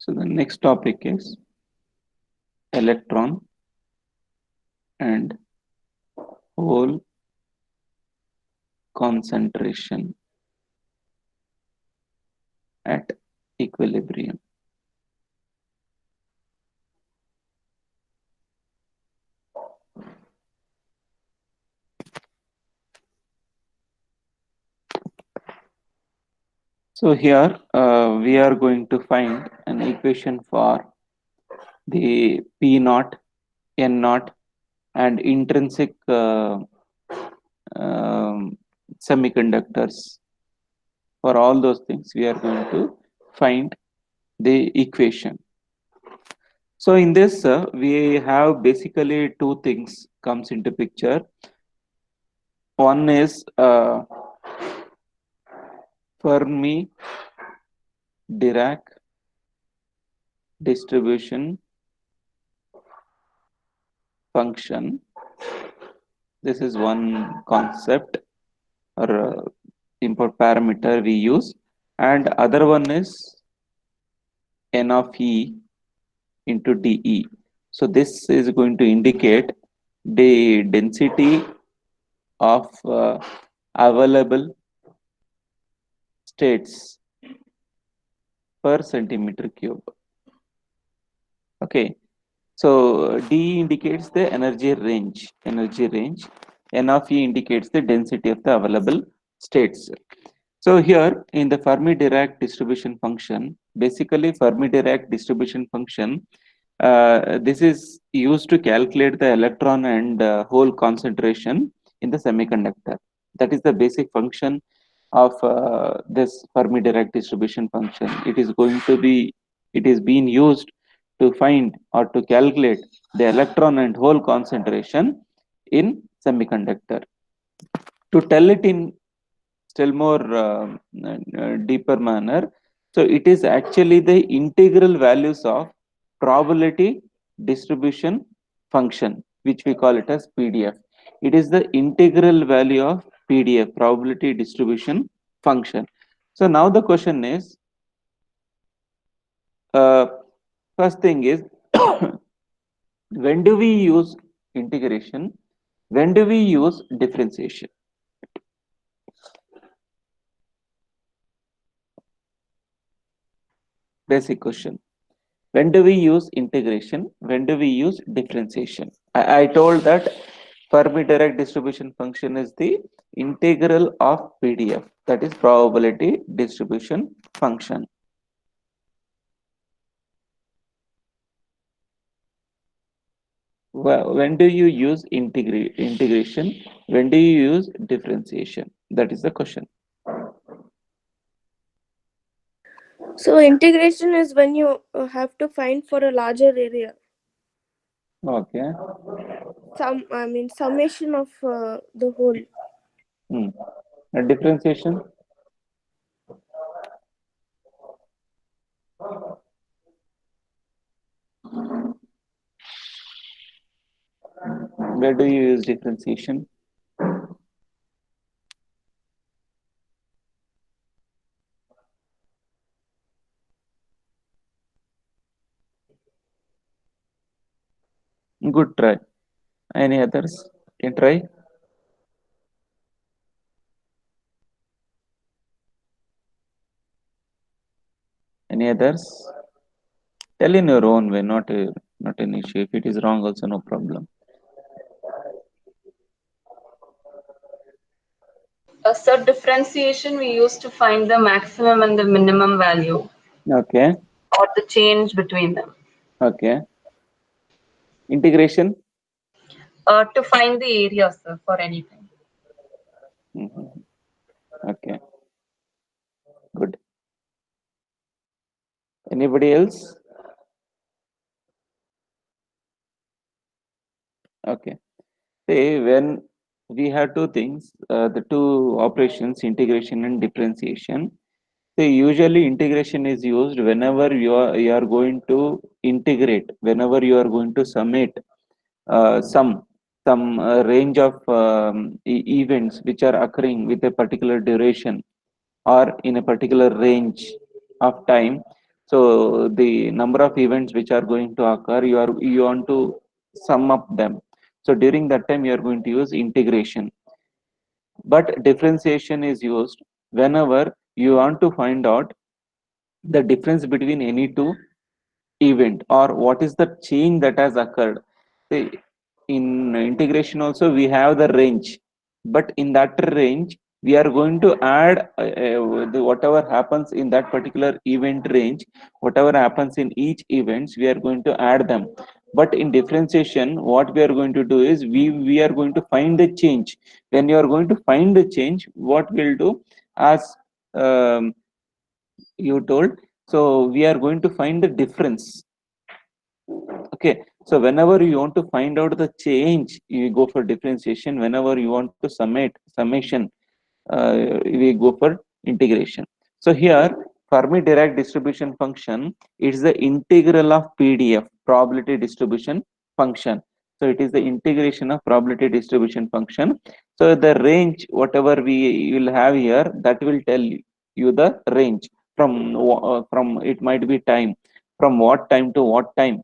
So the next topic is electron and hole concentration at equilibrium. So here we are going to find an equation for the P naught, N naught, and intrinsic um, semiconductors. For all those things, we are going to find the equation. So in this, we have basically two things comes into picture. One is Fermi Dirac distribution function. This is one concept or input parameter we use, and other one is n of e into dE. So this is going to indicate the density of available states per centimeter cube. Okay, so D indicates the energy range. N of E indicates the density of the available states. So here in the Fermi-Dirac distribution function, basically Fermi-Dirac distribution function, this is used to calculate the electron and hole concentration in the semiconductor. That is the basic function of this Fermi-Dirac distribution function. It is being used to find or to calculate the electron and hole concentration in semiconductor. To tell it in still more deeper manner, so it is actually the integral values of probability distribution function, which we call it as PDF. It is the integral value of PDF, probability distribution function. So now the question is, uh, first thing is, when do we use integration? When do we use differentiation? Basic question. When do we use integration? When do we use differentiation? I told that Fermi Dirac distribution function is the integral of PDF, that is probability distribution function. Well, when do you use integration? When do you use differentiation? That is the question. So integration is when you have to find for a larger area. Okay. Summation of the whole. And differentiation? Where do you use differentiation? Good try. Any others? Can try? Any others? Tell in your own way, not an issue. If it is wrong, also no problem. So differentiation we use to find the maximum and the minimum value. Okay. Or the change between them. Okay. Integration? To find the area, sir, for anything. Okay. Good. Anybody else? Okay. Say when we have two things, the two operations, integration and differentiation. So usually integration is used whenever you are going to integrate, whenever you are going to summate some range of events which are occurring with a particular duration or in a particular range of time. So the number of events which are going to occur, you want to sum up them. So during that time, you are going to use integration. But differentiation is used whenever you want to find out the difference between any two event, or what is the change that has occurred. See, in integration also we have the range, but in that range we are going to add whatever happens in that particular event range, whatever happens in each events, we are going to add them. But in differentiation, what we are going to do is we are going to find the change. When you are going to find the change, what we'll do, as um, you told, so we are going to find the difference. Okay, so whenever you want to find out the change, you go for differentiation. Whenever you want to summation, we go for integration. So here, Fermi-Dirac distribution function is the integral of PDF, probability distribution function. So it is the integration of probability distribution function. So the range, whatever we will have here, that will tell you the range from it might be time, from what time to what time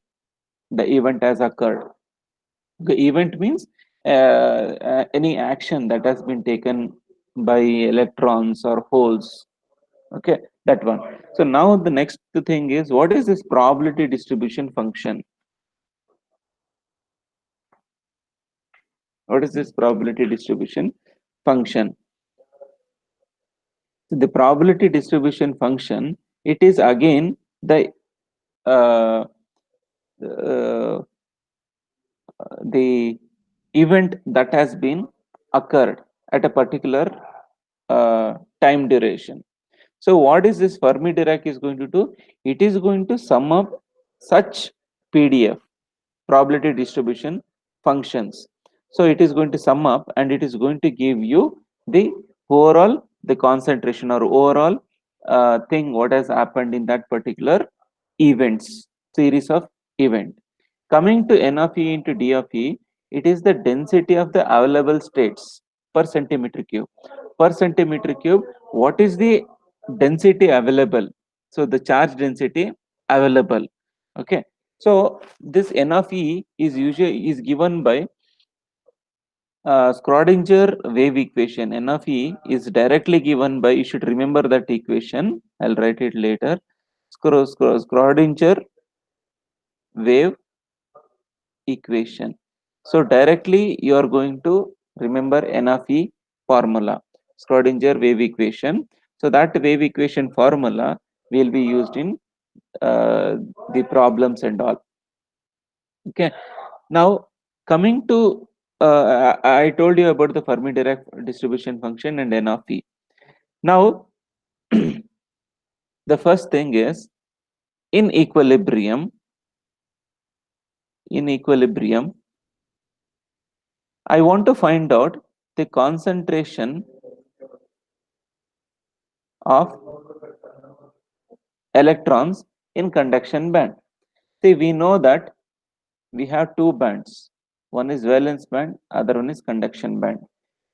the event has occurred. The event means any action that has been taken by electrons or holes. Okay, that one. So now the next thing is, what is this probability distribution function? What is this probability distribution function? So the probability distribution function, it is again the uh, uh, the event that has been occurred at a particular time duration. So what is this Fermi-Dirac is going to do? It is going to sum up such PDF, probability distribution functions. So it is going to sum up and it is going to give you the overall, the concentration or overall thing what has happened in that particular events, series of event. Coming to N of E into D of E, it is the density of the available states per centimeter cube. Per centimeter cube, what is the density available? So the charge density available. Okay. So this N of E is given by Schrodinger wave equation. N of E is directly given by, you should remember that equation. I'll write it later. Schrodinger wave equation. So directly you are going to remember N of E formula, Schrodinger wave equation. So that wave equation formula will be used in the problems and all. Okay. Now coming to I told you about the Fermi-Dirac distribution function and N of E. Now the first thing is, in equilibrium, I want to find out the concentration of electrons in conduction band. See, we know that we have two bands. One is valence band, other one is conduction band.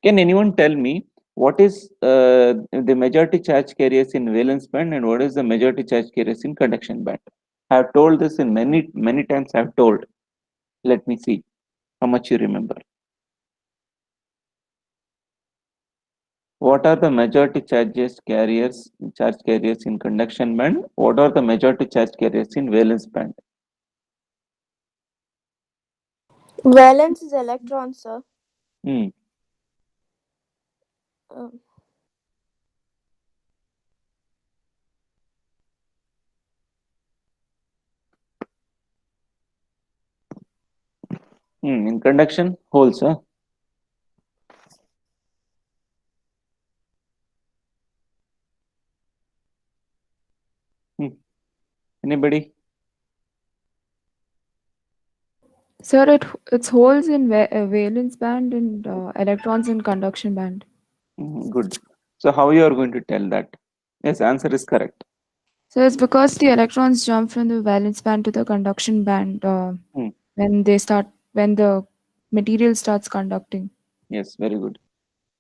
Can anyone tell me what is the majority charge carriers in valence band and what is the majority charge carriers in conduction band? I have told this in many times. I have told. Let me see how much you remember. What are the majority charge carriers in conduction band? What are the majority charge carriers in valence band? Valence is electrons, sir. Hmm. Um, In conduction, holes. Huh? Anybody? Sir, it's holes in valence band and electrons in conduction band. Good. So how you are going to tell that? Yes, answer is correct. So it's because the electrons jump from the valence band to the conduction band Hmm. when the material starts conducting. Yes, very good.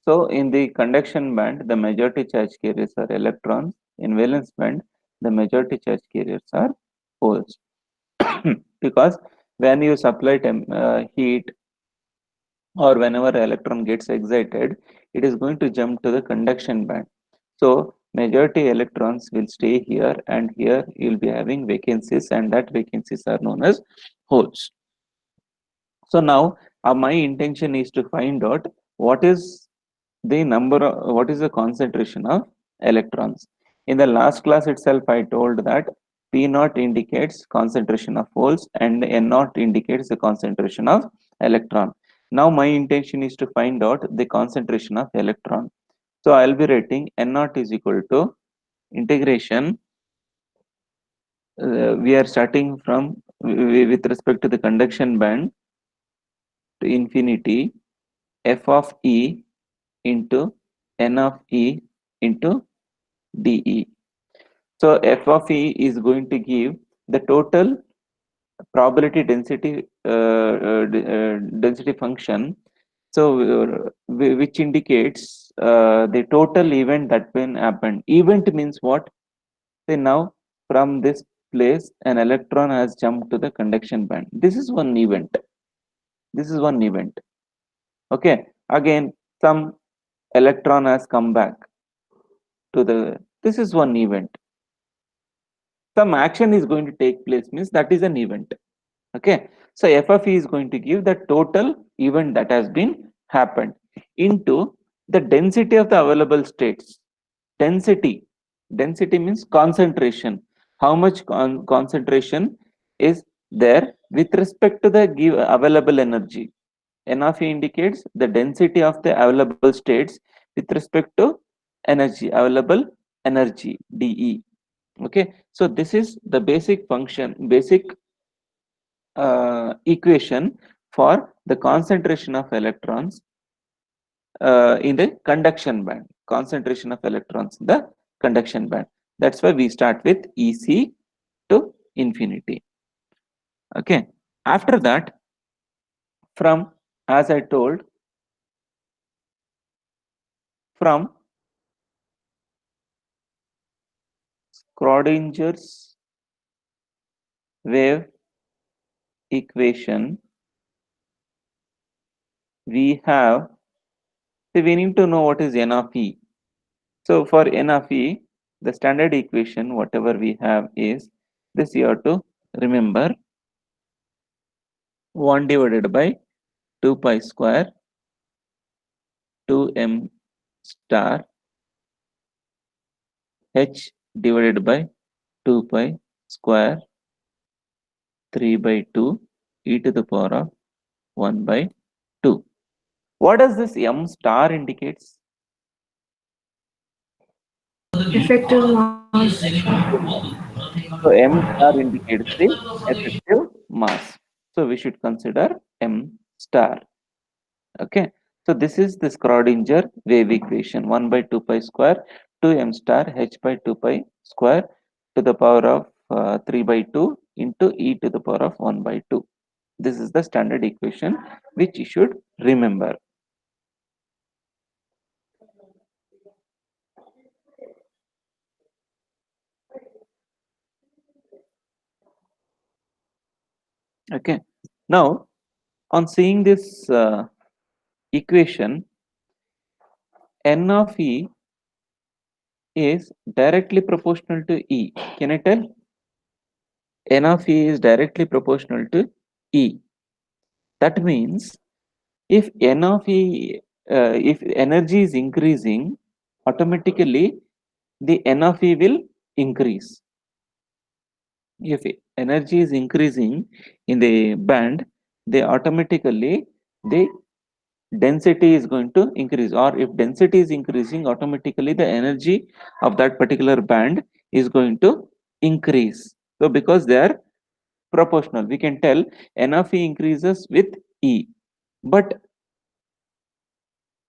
So in the conduction band, the majority charge carriers are electrons. In valence band, the majority charge carriers are holes. Because when you supply heat, or whenever electron gets excited, it is going to jump to the conduction band. So majority electrons will stay here, and here you will be having vacancies, and that vacancies are known as holes. So now my intention is to find out what is the what is the concentration of electrons. In the last class itself, I told that P naught indicates concentration of holes and N naught indicates the concentration of electron. Now my intention is to find out the concentration of electron. So I'll be writing N naught is equal to integration. We are starting from with respect to the conduction band to infinity, f of E into N of E into dE. So f of E is going to give the total probability density density function. So which indicates the total event that when happened. Event means what? Say now from this place an electron has jumped to the conduction band. This is one event. This is one event. Okay. Again, some electron has come back to the. This is one event. Some action is going to take place means that is an event. Okay, so f of e is going to give the total event that has been happened into the density of the available states. Density means concentration. How much concentration is there with respect to the available energy. N of e indicates the density of the available states with respect to energy, available energy, dE. Okay, so this is the basic function, basic equation for the concentration of electrons in the conduction band. Concentration of electrons in the conduction band. That's why we start with EC to infinity. Okay, after that, from, as I told, from Schrodinger's wave equation, we have, so we need to know what is N of E. So for N of E, the standard equation, whatever we have is this. You have to remember 1 divided by 2 pi square 2m star h divided by 2 pi square 3 by 2 e to the power of 1 by 2. What does this m star indicates? Effective mass. So m star indicates the effective mass. So we should consider m star. Okay. So this is the Schrodinger wave equation, 1 by 2 pi square 2m star h by 2 pi square to the power of 3 by 2 into e to the power of 1 by 2. This is the standard equation which you should remember. Okay. Now, on seeing this equation, N of E is directly proportional to E. Can I tell? N of E is directly proportional to E. That means if N of E, if energy is increasing, automatically the N of E will increase. If energy is increasing in the band, they automatically the density is going to increase, or if density is increasing, automatically the energy of that particular band is going to increase. So because they are proportional, we can tell N of E increases with E. But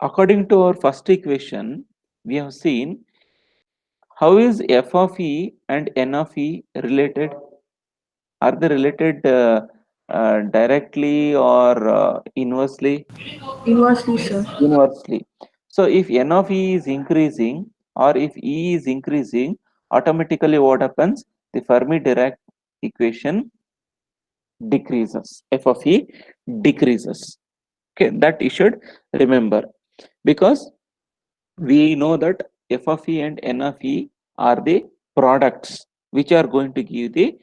according to our first equation, we have seen how is f of E and N of E related? Are they related directly or inversely? Inversely, sir. Inversely. So if N of E is increasing or if E is increasing, automatically what happens? The Fermi-Dirac equation decreases. F of E decreases. Okay, that you should remember, because we know that F of E and N of E are the products which are going to give the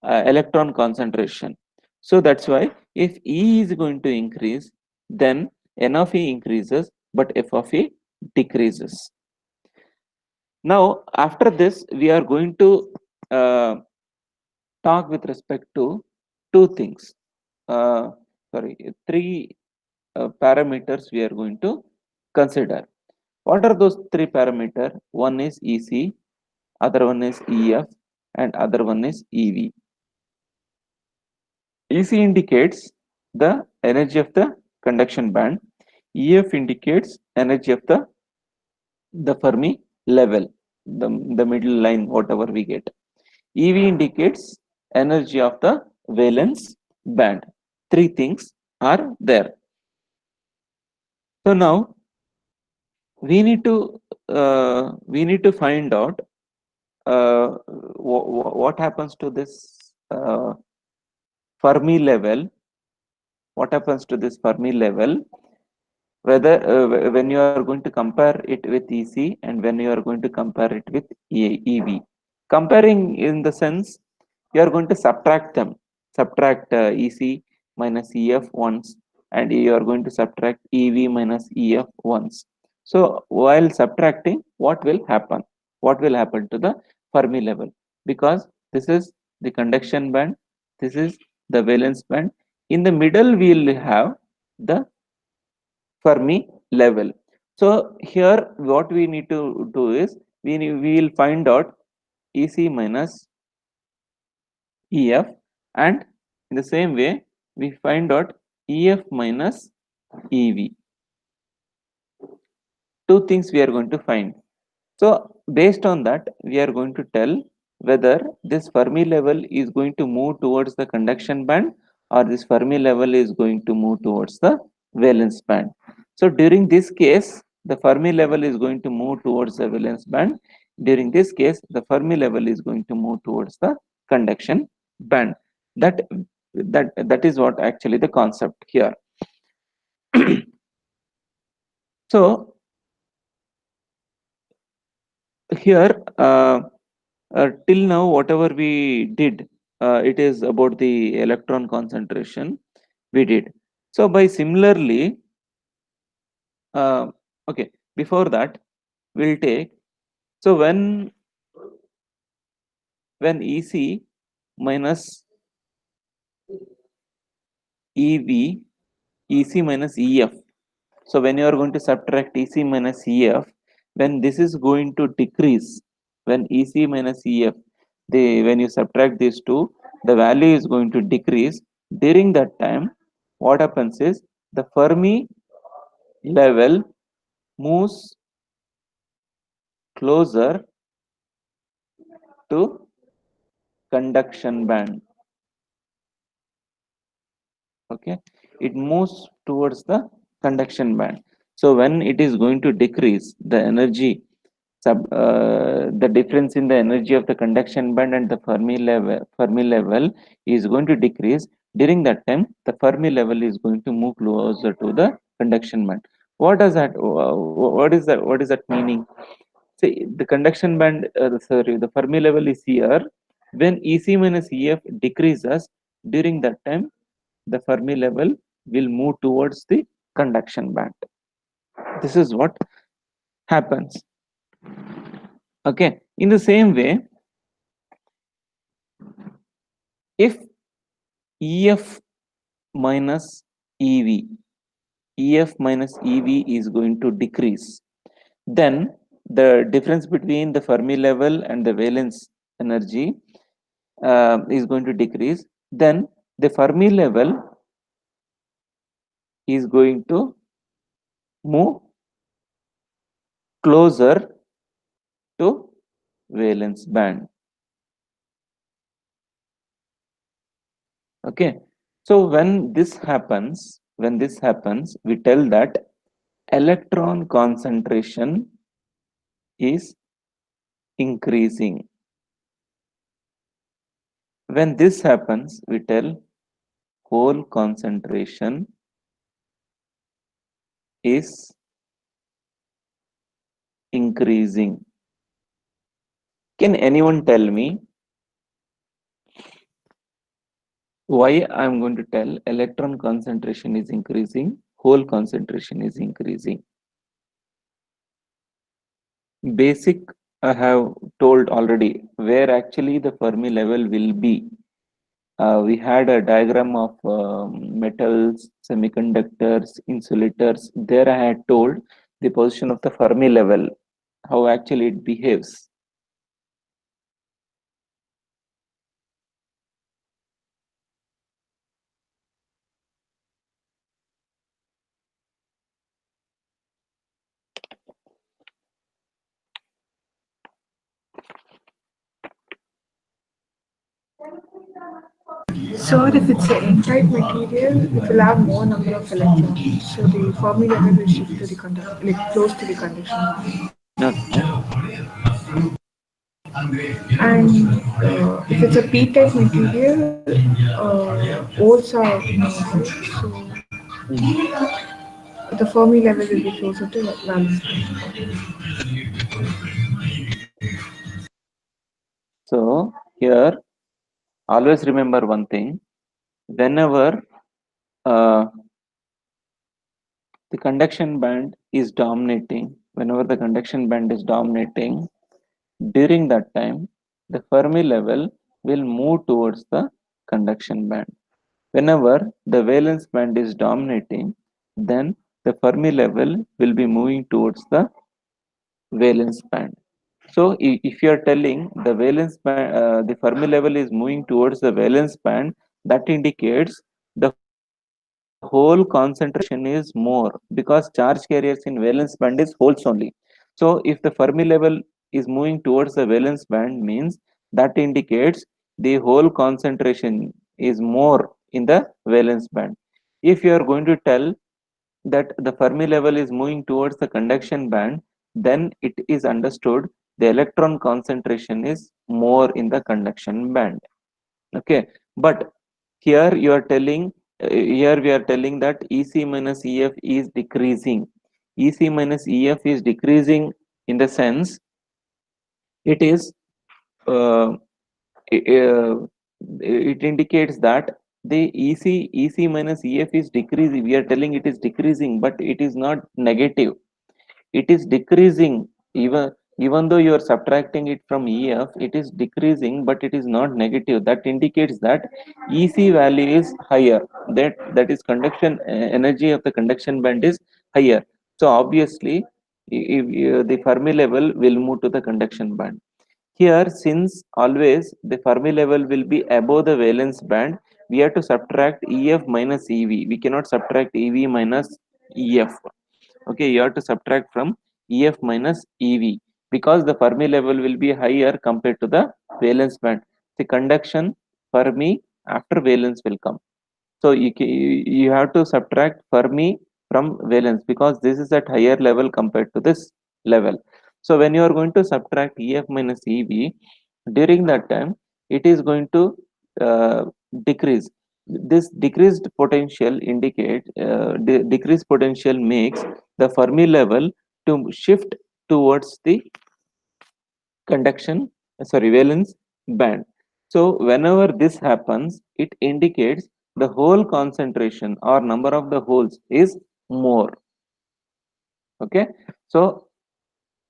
electron concentration. So that's why if E is going to increase, then N of E increases, but F of E decreases. Now, after this, we are going to talk with respect to two things. Three parameters we are going to consider. What are those three parameters? One is EC, other one is EF, and other one is EV. EC indicates the energy of the conduction band. EF indicates energy of the Fermi level, the middle line, whatever we get. EV indicates energy of the valence band. Three things are there. So now we need to find out what happens to this Fermi level. What happens to this Fermi level? Whether when you are going to compare it with EC and when you are going to compare it with EV. Comparing in the sense you are going to subtract them. Subtract EC minus EF once, and you are going to subtract EV minus EF once. So while subtracting, what will happen? What will happen to the Fermi level? Because this is the conduction band, this is the valence band. In the middle, we will have the Fermi level. So here, what we need to do is we will find out EC minus EF, and in the same way we find out EF minus EV. Two things we are going to find. So based on that, we are going to tell whether this Fermi level is going to move towards the conduction band or this Fermi level is going to move towards the valence band. So during this case, the Fermi level is going to move towards the valence band. During this case, the Fermi level is going to move towards the conduction band. That is what actually the concept here. So here till now whatever we did, it is about the electron concentration we did. So by similarly, okay, before that we'll take, so when EC minus EV, EC minus EF, so when you are going to subtract EC minus EF, when this is going to decrease, when EC minus EF, when you subtract these two, the value is going to decrease. During that time, what happens is the Fermi level moves closer to conduction band. Okay, it moves towards the conduction band. So when it is going to decrease, the energy, the difference in the energy of the conduction band and the Fermi level is going to decrease. During that time, the Fermi level is going to move closer to the conduction band. What does that? What is that? What is that meaning? See, the conduction band, the Fermi level is here. When EC minus EF decreases, during that time, the Fermi level will move towards the conduction band. This is what happens. Okay, in the same way, if EF minus EV, EF minus EV is going to decrease, then the difference between the Fermi level and the valence energy is going to decrease. Then the Fermi level is going to move closer to valence band. Okay, so when this happens, we tell that electron concentration is increasing. When this happens, we tell hole concentration is increasing. Can anyone tell me why I'm going to tell electron concentration is increasing, hole concentration is increasing? Basic I have told already where actually the Fermi level will be. We had a diagram of metals, semiconductors, insulators. There I had told the position of the Fermi level, how actually it behaves. So if it's an N-type material, it will have more number of electrons. So the Fermi level will shift to the like close to the conduction. Okay. And if it's a P-type material, O's are more, right? So the Fermi level will be closer to valence. So here, always remember one thing. Whenever uh, the conduction band is dominating, during that time, the Fermi level will move towards the conduction band. Whenever the valence band is dominating, then the Fermi level will be moving towards the valence band. So if you are telling the valence band, the Fermi level is moving towards the valence band, that indicates the whole concentration is more because charge carriers in valence band is holes only. So if the Fermi level is moving towards the valence band means that indicates the whole concentration is more in the valence band. If you are going to tell that the Fermi level is moving towards the conduction band, then it is understood the electron concentration is more in the conduction band. Okay, but here you are telling, here we are telling that EC minus EF is decreasing. EC minus EF is decreasing in the sense it is uh, uh, it indicates that the EC minus EF is decreasing. We are telling it is decreasing, but it is not negative. It is decreasing even though you are subtracting it from EF, it is decreasing, but it is not negative. That indicates that EC value is higher. That is conduction energy of the conduction band is higher. So obviously, if the Fermi level will move to the conduction band. Here, since always the Fermi level will be above the valence band, we have to subtract EF minus EV. We cannot subtract EV minus EF. Okay, you have to subtract from EF minus EV because the Fermi level will be higher compared to the valence band. The conduction Fermi after valence will come. So you have to subtract Fermi from valence because this is at higher level compared to this level. So when you are going to subtract EF minus EV, during that time, it is going to uh, decrease. This decreased potential decreased potential makes the Fermi level to shift towards the conduction, sorry, valence band. So whenever this happens, it indicates the hole concentration or number of the holes is more. Okay, so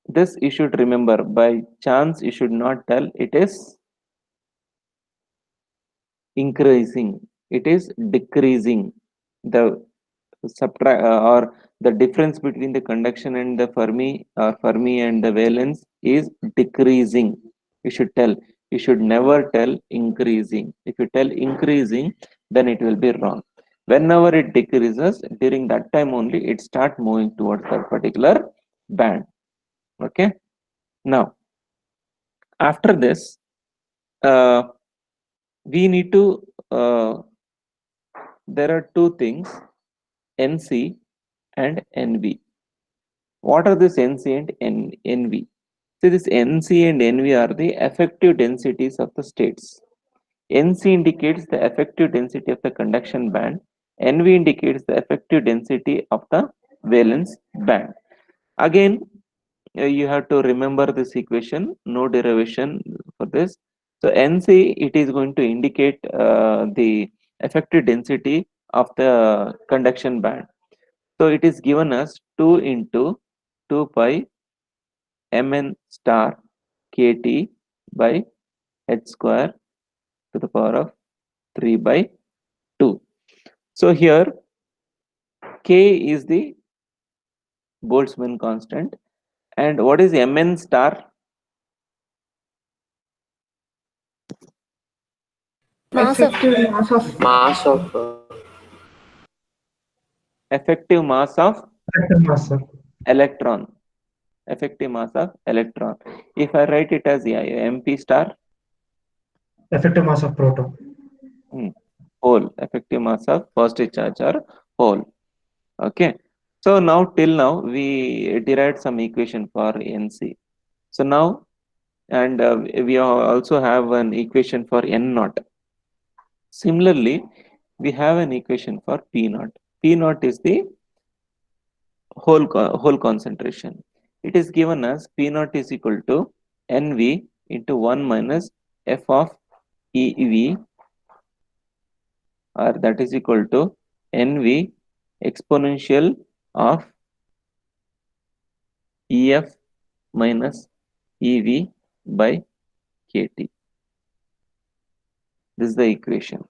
this you should remember. By chance, you should not tell it is increasing. It is decreasing. The subtract or the difference between the conduction and the Fermi and the valence is decreasing. You should tell. You should never tell increasing. If you tell increasing, then it will be wrong. Whenever it decreases, during that time only it start moving towards that particular band. Okay. Now, after this, uh, we need to. There are two things: NC and NV. What are this NC and NV? So this NC and NV are the effective densities of the states. NC indicates the effective density of the conduction band. NV indicates the effective density of the valence band. Again, you have to remember this equation, no derivation for this. So NC, it is going to indicate the effective density of the conduction band. So it is given as 2 into 2 pi mn star kt by h square to the power of 3 by 2. So here k is the Boltzmann constant, and what is mn star? Effective mass of Effective mass of Effective mass, sir. electron. Effective mass of electron. If I write it as mp star, Effective mass of proton. hole. Effective mass of positive charge or hole. Okay. So now till now we derived some equation for NC. So now, and we also have an equation for N naught. Similarly, we have an equation for P naught. P naught is the whole concentration. It is given as P naught is equal to NV into 1 minus F of EV, or that is equal to NV exponential of EF minus EV by KT. This is the equation.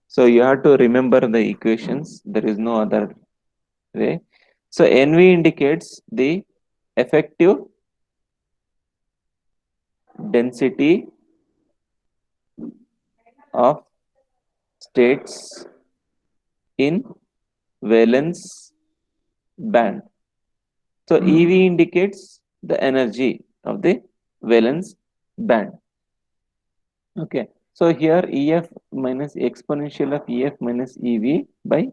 So you have to remember the equations. There is no other way. So NV indicates the effective density of states in valence band. So EV indicates the energy of the valence band. Okay. So here EF minus exponential of EF minus EV by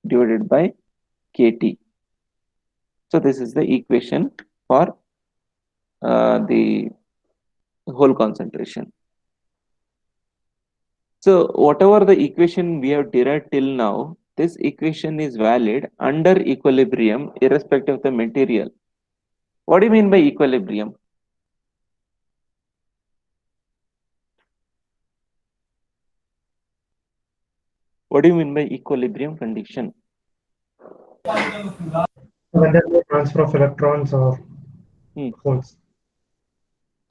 divided by KT. So this is the equation for the whole concentration. So whatever the equation we have derived till now, this equation is valid under equilibrium irrespective of the material. What do you mean by equilibrium? What do you mean by equilibrium condition? When there's no transfer of electrons or holes.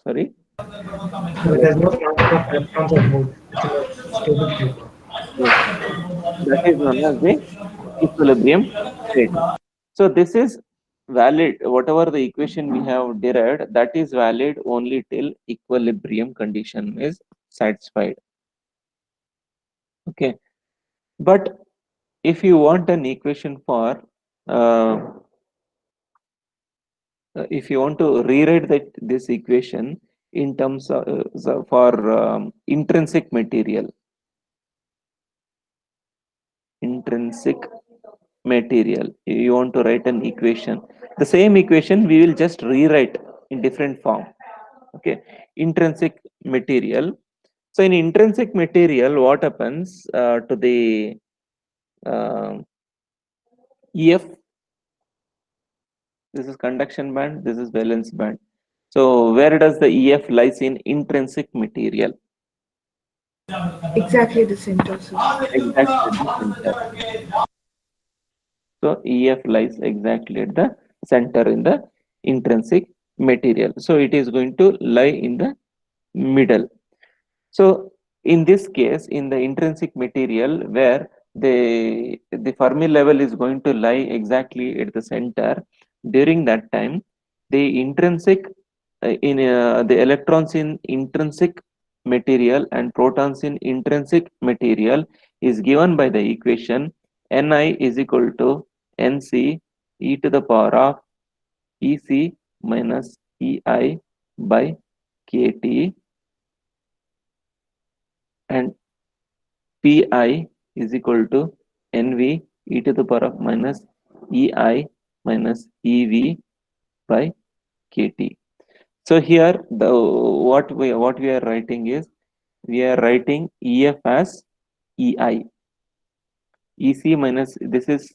Sorry? When there's no transfer of electrons or holes, it's in a stable state. That is known as the equilibrium state. So this is valid, whatever the equation we have derived, that is valid only till equilibrium condition is satisfied. Okay. But if you want an equation for if you want to rewrite this equation in terms of for intrinsic material, you want to write an equation, the same equation we will just rewrite in different form. Okay, intrinsic material. So in intrinsic material, what happens to the EF? This is conduction band, this is valence band. So where does the EF lies in intrinsic material? exactly the center, sir. Exactly at the center. So EF lies exactly at the center in the intrinsic material. So it is going to lie in the middle. So in this case, in the intrinsic material where the Fermi level is going to lie exactly at the center, during that time, the intrinsic the electrons in intrinsic material and protons in intrinsic material is given by the equation Ni is equal to Nc e to the power of Ec minus Ei by Kt, and Pi is equal to Nv e to the power of minus Ei minus Ev by Kt. So here the what we are writing is we are writing EF as EI. EC minus, this is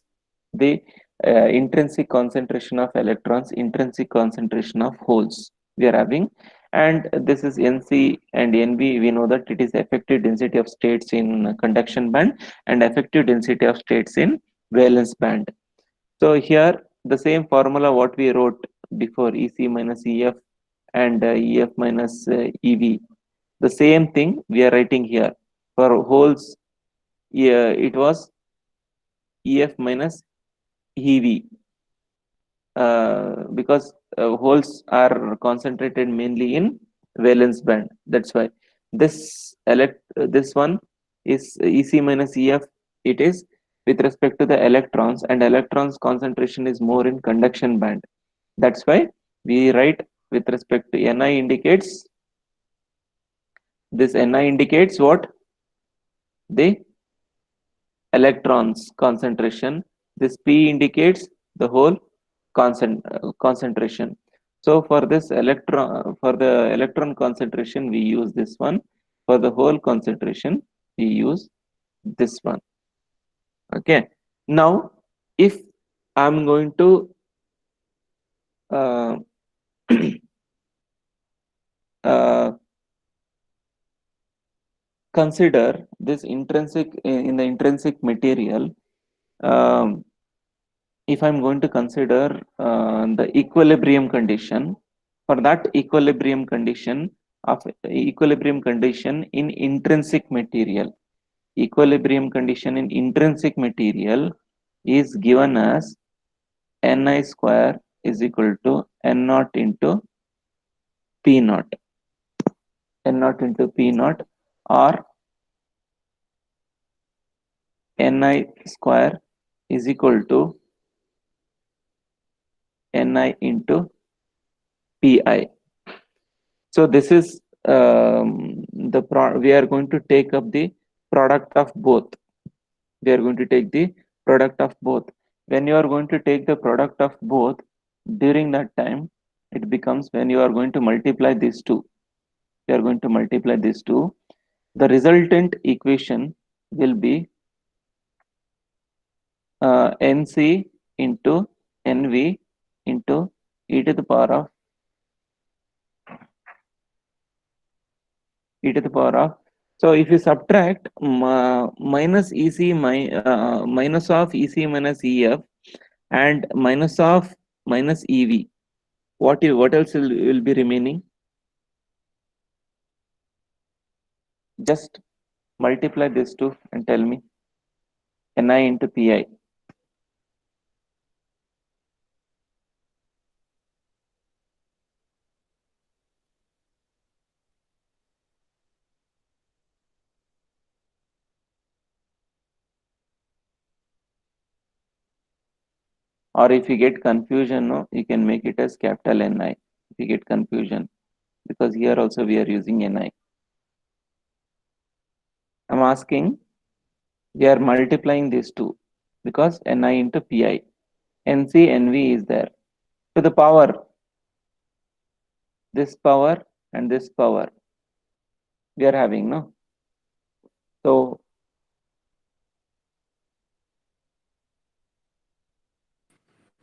the intrinsic concentration of electrons, intrinsic concentration of holes we are having, and this is NC and NV. We know that it is effective density of states in conduction band and effective density of states in valence band. So here the same formula what we wrote before, EC minus EF and EF minus EV, the same thing we are writing here for holes. Yeah, it was EF minus EV, because holes are concentrated mainly in valence band. That's why this one is EC minus EF. It is with respect to the electrons, and electrons concentration is more in conduction band. That's why we write with respect to Ni indicates, this Ni indicates what? The electrons concentration. This P indicates the whole concentration. So for this electron, for the electron concentration, we use this one. For the whole concentration, we use this one. Okay. Now, if I'm going to uh, uh, consider this intrinsic in the intrinsic material, if I'm going to consider the equilibrium condition, for that equilibrium condition in intrinsic material, equilibrium condition in intrinsic material is given as Ni square is equal to N naught into P naught, N naught into P naught, or Ni square is equal to Ni into Pi. So this is we are going to take up the product of both. We are going to take the product of both. When you are going to take the product of both, during that time, it becomes, when you are going to multiply these two, you are going to multiply these two, the resultant equation will be Nc into Nv into e to the power of so if you subtract minus EC minus of EC minus EF and minus of minus EV, what else will be remaining? Just multiply this two and tell me. Ni into Pi. Or if you get confusion, no, you can make it as capital Ni. If you get confusion, because here also we are using Ni. I'm asking, we are multiplying these two because Ni into Pi. Nc, Nv is there. To the power, this power and this power we are having, no? So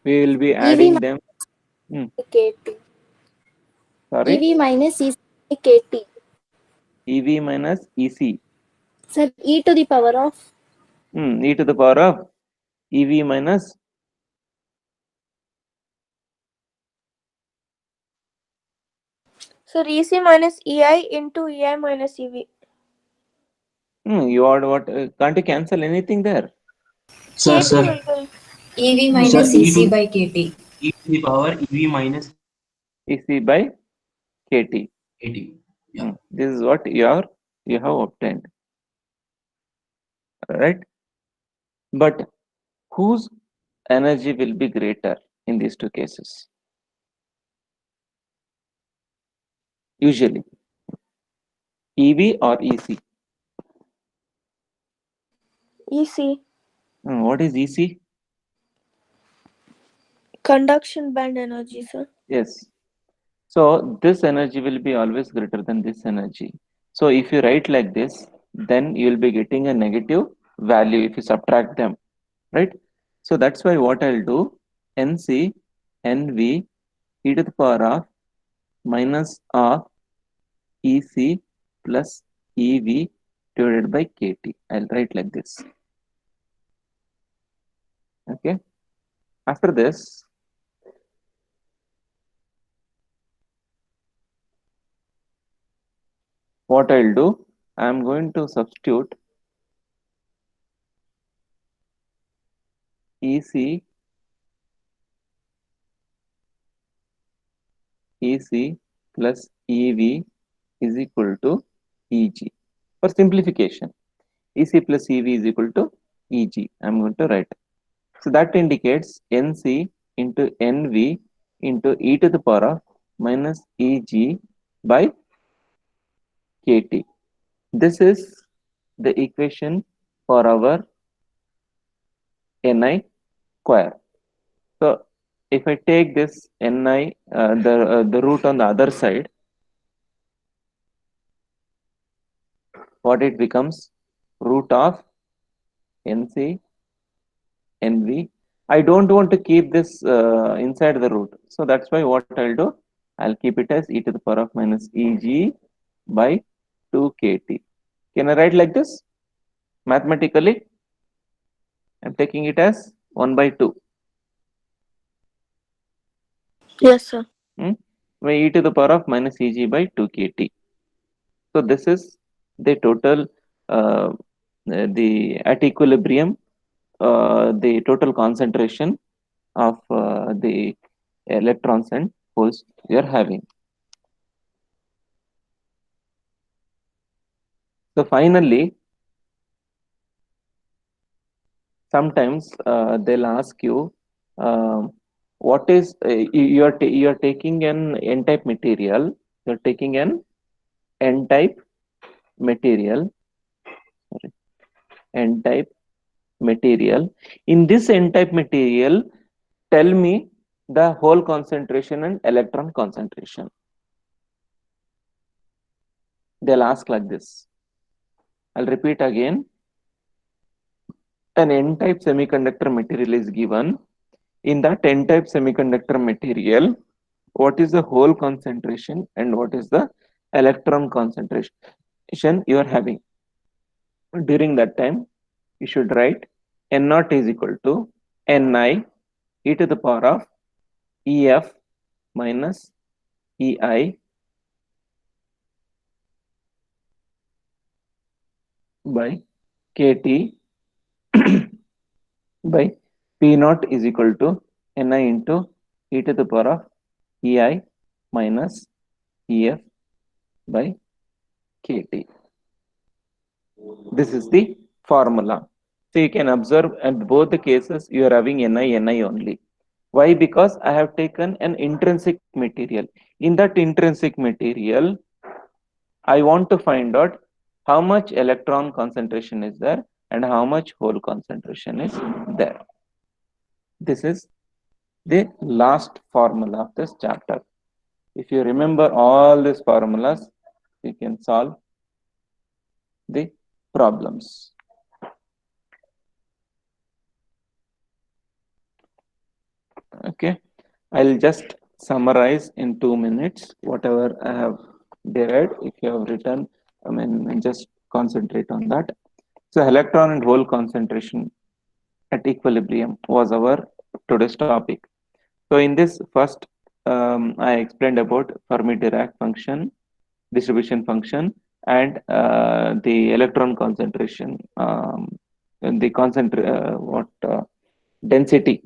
we will be adding them. KT. Sorry, EV minus EC by KT. EV minus EC. Sir, e to the power of E to the power of EV minus. Sir, EC minus EI into EI minus EV. You are what? Can't you cancel anything there? Sir, KT will be. EV minus EC by KT. E to the power EV minus EC by KT. KT. Yeah. This is what you have obtained. Right? But whose energy will be greater in these two cases? Usually, EV or EC? EC. What is EC? Conduction band energy, sir. Yes. So this energy will be always greater than this energy. So if you write like this, then you will be getting a negative value if you subtract them, right? So that's why what I'll do, NC NV e to the power of minus of EC plus EV divided by KT. I'll write like this. Okay. After this, what I'll do, I'm going to substitute EC plus EV is equal to EG. For simplification, EC plus EV is equal to EG. I'm going to write. So that indicates NC into NV into e to the power of minus EG by KT. This is the equation for our Ni square. So if I take this Ni, the root on the other side, what it becomes? Root of NC NV. I don't want to keep this inside the root. So that's why what I'll do, I'll keep it as e to the power of minus EG by 2 KT. Can I write like this? Mathematically, I'm taking it as 1 by 2. Yes, sir. By e to the power of minus EG by 2 KT. So this is the total, at equilibrium, the total concentration of the electrons and holes we are having. So finally, sometimes they'll ask you, what is you are taking an n-type material. You're taking an n-type material. Sorry, n-type material. In this n-type material, tell me the hole concentration and electron concentration. They'll ask like this. I'll repeat again. An n-type semiconductor material is given. In that n-type semiconductor material, what is the hole concentration and what is the electron concentration you are having? During that time, you should write N0 is equal to Ni e to the power of EF minus EI by KT by P0 is equal to Ni into e to the power of EI minus EF by KT. This is the formula. So you can observe at both the cases you are having Ni only. Why? Because I have taken an intrinsic material. In that intrinsic material, I want to find out how much electron concentration is there and how much hole concentration is there. This is the last formula of this chapter. If you remember all these formulas, you can solve the problems. Okay, I'll just summarize in 2 minutes whatever I have derived. If you have written, just concentrate on that. So electron and hole concentration at equilibrium was our today's topic. So in this first, I explained about Fermi-Dirac function, distribution function, and the electron concentration, and the density.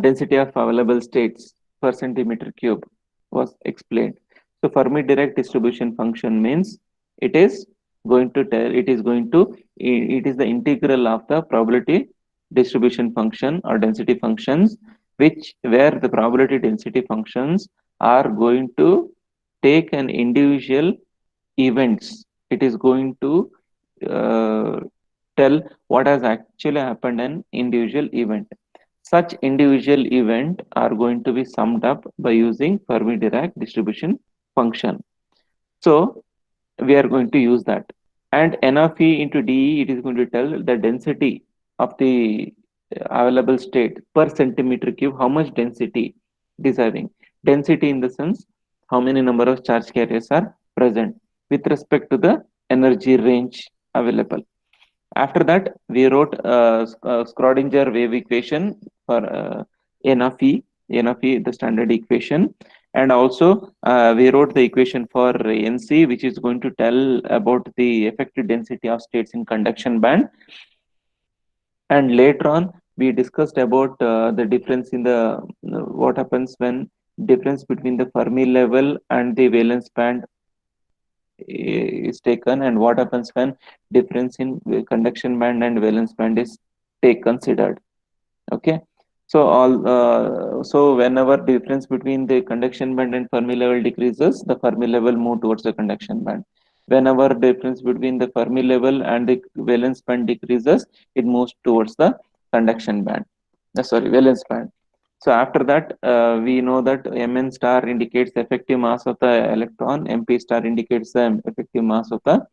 Density of available states per centimeter cube was explained. So Fermi-Dirac distribution function means it is the integral of the probability distribution function or density functions, where the probability density functions are going to take an individual events. It is going to tell what has actually happened in individual event. Such individual event are going to be summed up by using Fermi-Dirac distribution function. So we are going to use that. And N of E into dE, it is going to tell the density of the available state per centimeter cube, how much density it is having. Density in the sense, how many number of charge carriers are present with respect to the energy range available. After that, we wrote Schrodinger wave equation for N of E, the standard equation. And also, we wrote the equation for NC, which is going to tell about the effective density of states in conduction band. And later on, we discussed about the difference in the what happens when difference between the Fermi level and the valence band is taken, and what happens when difference in conduction band and valence band is considered. Okay, so whenever difference between the conduction band and Fermi level decreases, the Fermi level move towards the conduction band. Whenever difference between the Fermi level and the valence band decreases, it moves towards the conduction band. Valence band. So after that, we know that Mn star indicates the effective mass of the electron, Mp star indicates the effective mass of the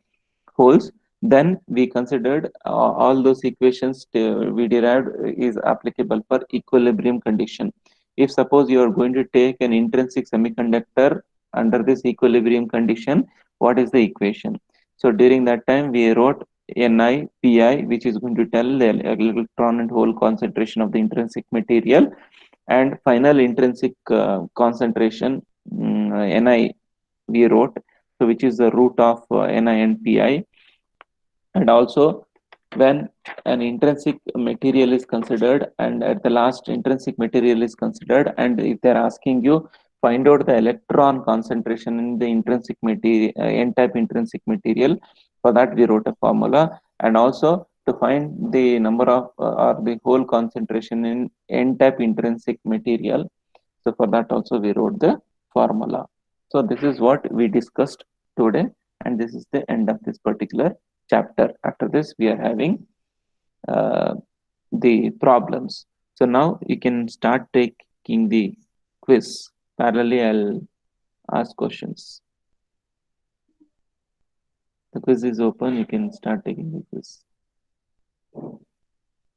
holes. Then we considered all those equations we derived is applicable for equilibrium condition. If suppose you are going to take an intrinsic semiconductor under this equilibrium condition, what is the equation? So during that time, we wrote Ni Pi, which is going to tell the electron and hole concentration of the intrinsic material, and final intrinsic concentration Ni we wrote, so which is the root of Ni and Pi. And also, when an intrinsic material is considered, and at the last intrinsic material is considered, and if they're asking you find out the electron concentration in the intrinsic material, n-type intrinsic material, for that we wrote a formula. And also to find the number of or the hole concentration in n-type intrinsic material, so for that also we wrote the formula. So this is what we discussed today, and this is the end of this particular chapter. After this, we are having the problems. So now you can start taking the quiz. Parallelly, I'll ask questions. The quiz is open. You can start taking the quiz.